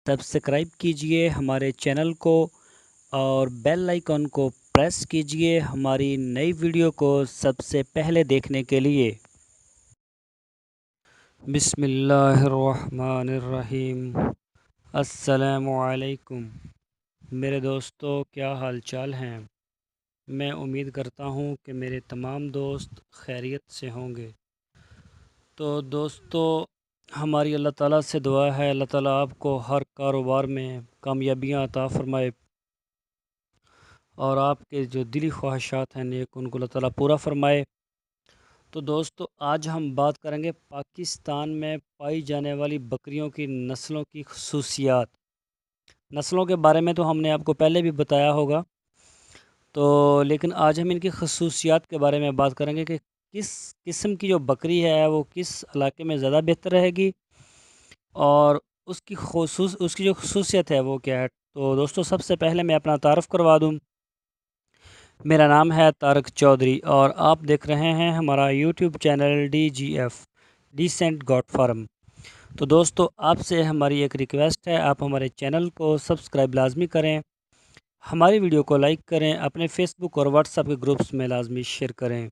Subscribe कीजिए हमारे channel को और बेल आइकन को प्रेस कीजिए हमारी नई वीडियो को सबसे पहले देखने के लिए। बिस्मिल्लाहिर्रहमानिर्रहीम। अस्सलामुअलैकुम मेरे दोस्तों, क्या हाल चाल हैं। मैं उम्मीद करता हूँ कि मेरे तमाम दोस्त खैरियत से होंगे। तो दोस्तों, हमारी अल्लाह ताला से दुआ है, अल्लाह ताला आपको हर कारोबार में कामयाबियाँ अता फ़रमाए और आपके जो दिली ख्वाहिशात हैं नेक, उनको अल्लाह ताला पूरा फ़रमाए। तो दोस्तों, आज हम बात करेंगे पाकिस्तान में पाई जाने वाली बकरियों की नस्लों की खसूसियात। नस्लों के बारे में तो हमने आपको पहले भी बताया होगा, तो लेकिन आज हम इनकी खसूसियात के बारे में बात करेंगे कि किस किस्म की जो बकरी है वो किस इलाके में ज़्यादा बेहतर रहेगी और उसकी जो खसूसियत है वो क्या है। तो दोस्तों, सबसे पहले मैं अपना तारुफ़ करवा दूँ। मेरा नाम है तारक चौधरी और आप देख रहे हैं हमारा YouTube channel DGF decent goat farm. तो दोस्तों, आपसे हमारी एक रिक्वेस्ट है, आप हमारे चैनल को सब्सक्राइब लाजमी करें, हमारी वीडियो को लाइक करें, अपने फेसबुक और व्हाट्सएप के ग्रुप्स में लाजमी शेयर करें।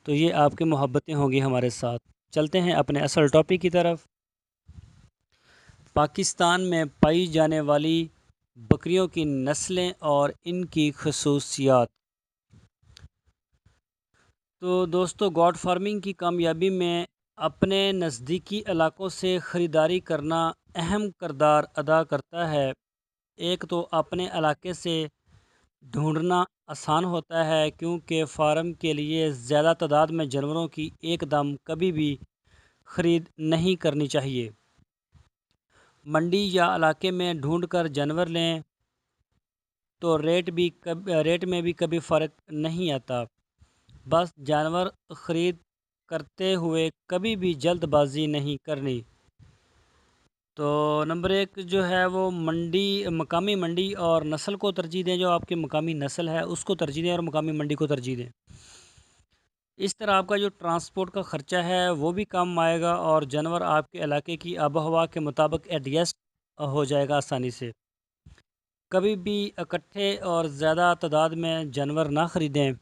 तो ये आपकी मोहब्बतें होंगी हमारे साथ। चलते हैं अपने असल टॉपिक की तरफ। पाकिस्तान में पाई जाने वाली बकरियों की नस्लें और इनकी खसूसियात। तो दोस्तों, गॉड फार्मिंग की कामयाबी में अपने नज़दीकी इलाकों से ख़रीदारी करना अहम किरदार अदा करता है। एक तो अपने इलाके से ढूंढना आसान होता है, क्योंकि फार्म के लिए ज़्यादा तादाद में जानवरों की एकदम कभी भी ख़रीद नहीं करनी चाहिए। मंडी या इलाके में ढूंढकर जानवर लें तो रेट में भी कभी फ़र्क नहीं आता। बस जानवर ख़रीद करते हुए कभी भी जल्दबाजी नहीं करनी। तो नंबर एक जो है वो मकामी मंडी और नस्ल को तरजीह दें। जो आपकी मकामी नस्ल है उसको तरजीह दें और मकामी मंडी को तरजीह दें। इस तरह आपका जो ट्रांसपोर्ट का ख़र्चा है वो भी कम आएगा और जानवर आपके इलाके की आबोहवा के मुताबिक एडजस्ट हो जाएगा आसानी से। कभी भी इकट्ठे और ज़्यादा तादाद में जानवर ना ख़रीदें,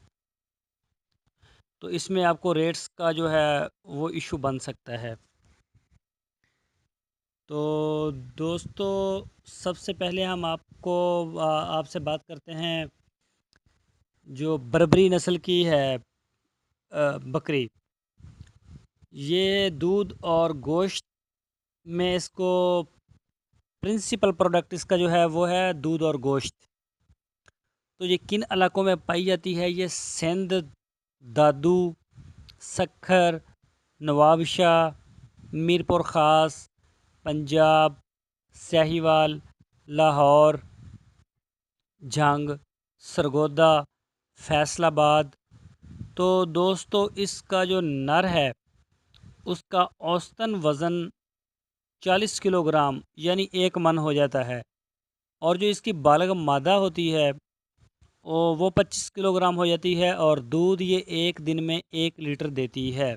तो इसमें आपको रेट्स का जो है वो इशू बन सकता है। तो दोस्तों, सबसे पहले हम आपसे बात करते हैं जो बर्बरी नस्ल की है बकरी। ये दूध और गोश्त में इसको प्रिंसिपल प्रोडक्ट इसका जो है वो है दूध और गोश्त। तो ये किन इलाकों में पाई जाती है? ये सिंध, दादू, सक्खर, नवाबशाह, मीरपुर ख़ास, पंजाब, साहिवाल, लाहौर, झंग, सरगोदा, फैसलाबाद। तो दोस्तों, इसका जो नर है उसका औसतन वज़न 40 किलोग्राम यानी 1 मन हो जाता है और जो इसकी बालग मादा होती है वो 25 किलोग्राम हो जाती है और दूध ये एक दिन में 1 लीटर देती है।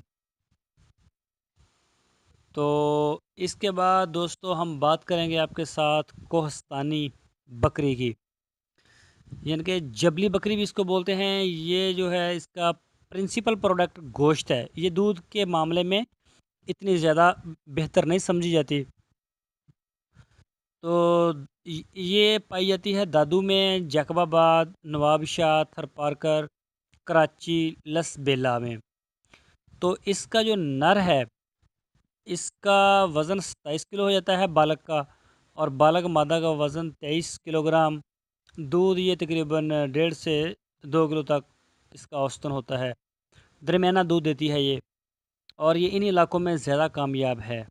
तो इसके बाद दोस्तों हम बात करेंगे आपके साथ कोहस्तानी बकरी की, यानी कि जबली बकरी भी इसको बोलते हैं। ये जो है इसका प्रिंसिपल प्रोडक्ट गोश्त है। ये दूध के मामले में इतनी ज़्यादा बेहतर नहीं समझी जाती। तो ये पाई जाती है दादू में, जैकबाबाद, नवाबशाह, थरपारकर, कराची, लसबेला में। तो इसका जो नर है इसका वज़न 27 किलो हो जाता है बालक का, और बालक मादा का वज़न 23 किलोग्राम। दूध ये तकरीबन 1.5 से 2 किलो तक इसका औसतन होता है। दरमियाना दूध देती है ये, और ये इन इलाकों में ज़्यादा कामयाब है।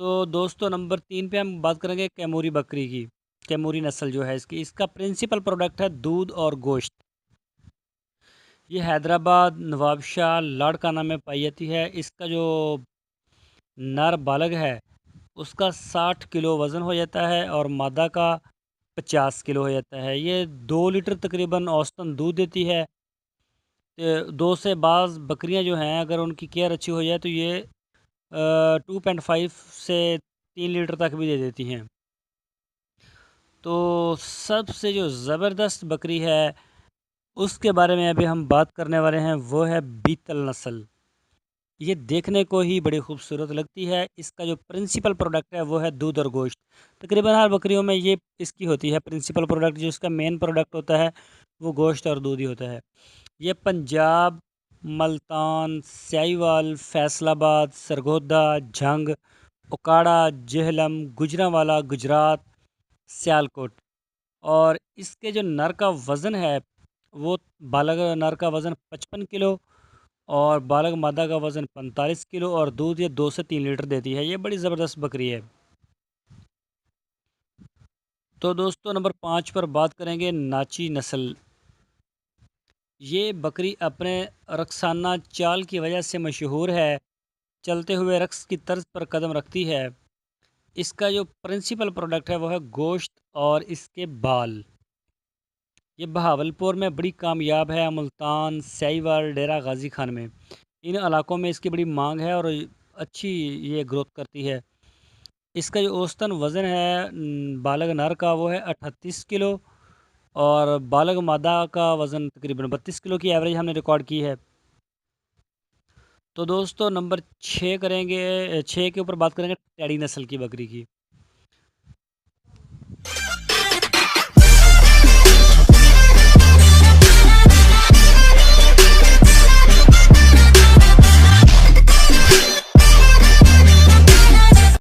तो दोस्तों, नंबर 3 पे हम बात करेंगे कैमूरी बकरी की। कैमूरी नस्ल जो है इसका प्रिंसिपल प्रोडक्ट है दूध और गोश्त। ये हैदराबाद, नवाबशाह, लाड़काना में पाई जाती है। इसका जो नर बालग है उसका 60 किलो वज़न हो जाता है और मादा का 50 किलो हो जाता है। ये 2 लीटर तकरीबन औसतन दूध देती है। 2 से बाज़ बकरियां जो हैं अगर उनकी केयर अच्छी हो जाए तो ये 2.5 से 3 लीटर तक भी दे देती हैं। تو سب سے جو زبردست بکری ہے اس کے بارے میں ابھی ہم بات کرنے والے ہیں، وہ ہے بیتل نسل۔ یہ دیکھنے کو ہی بڑی خوبصورت لگتی ہے۔ اس کا جو پرنسپل پروڈکٹ ہے وہ ہے دودھ اور گوشت۔ تقریباً ہر بکریوں میں یہ اس کی ہوتی ہے پرنسپل پروڈکٹ، جو اس کا مین پروڈکٹ ہوتا ہے وہ گوشت اور دودھ ہی ہوتا ہے۔ یہ پنجاب، ملتان، سیاوال، فیصل آباد، سرگودا، جھنگ، اکاڑا، جہلم، گجرانوالا، گجرات، سیالکوٹ، اور اس کے جو نر کا وزن ہے وہ بالغ نر کا وزن 55 کلو اور بالغ مادہ کا وزن 45 کلو، اور دودھ یہ 2 سے 3 لیٹر دیتی ہے۔ یہ بڑی زبردست بکری ہے۔ تو دوستو نمبر 5 پر بات کریں گے ناچی نسل۔ یہ بکری اپنے رقصانہ چال کی وجہ سے مشہور ہے، چلتے ہوئے رقص کی طرز پر قدم رکھتی ہے۔ اس کا جو پرنسپل پروڈکٹ ہے وہ ہے گوشت اور اس کے بال۔ یہ بہاولپور میں بڑی کامیاب ہے، ملتان، سیاوال، ڈیرہ غازی خان میں ان علاقوں میں اس کی بڑی مانگ ہے اور اچھی یہ گروتھ کرتی ہے۔ اس کا جو اوسطن وزن ہے بالغ نر کا وہ ہے 38 کلو اور بالغ مادہ کا وزن تقریباً 32 کلو کی ایوریج ہم نے ریکارڈ کی ہے۔ تو دوستو نمبر 6 کریں گے، 6 کے اوپر بات کریں گے ٹیڈی نسل کی بکری کی۔